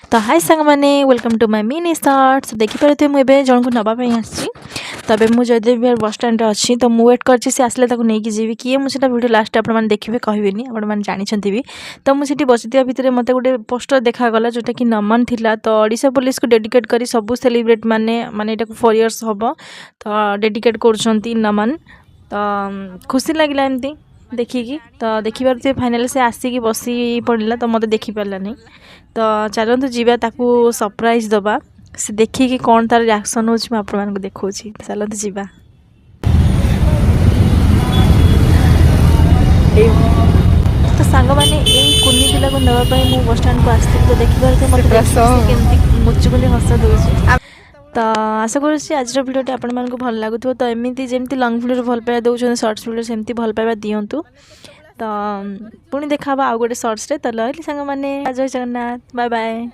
तो हाय सांग मैंने welcome to my mini thoughts देखिपे मुझे जन को नापी आसी तबे मुझे जयदेव बस स्टैंड अच्छी तो मुझे वेट कर आसले नहीं जी किए मुझे वीडियो लास्ट आप देखिए कहबी आप जानते भी तो मुझे बसता भितर मत गोटे पोस्टर देखागला जोटा कि नमन थिला तो ओडिशा पुलिस को डेडिकेट करी सब सेलिब्रेट माने माने 4 इयर्स हम तो डेडिकेट कर नमन तो खुशी लगे एमती देखिकी तो देखिए फाइनाल से आसिक बसी पड़ा तो मत देखिपारानी तो चलतु जीवा ताकू सरप्राइज दबा से देखिए कौन तार रिएक्शन हो आप देखा चलतु जीवा तो सांग मैंने यही कुनी पिला को नापी मु बस स्टैंड को आसती तो देखिए मतलब मुचुकुंदी हस दूसरी तो आशा करुँच आज भिडियो आपको भल लगुव तो एमती जमी लंग भिडियो भल पाइबा दौरान सर्ट्स भिडियो सेमती भल पाइबा दिंतु तो पुणी देखा आउ गोटे सर्ट्स तो लगे सांग मैंने जय जगन्नाथ बाय बाय।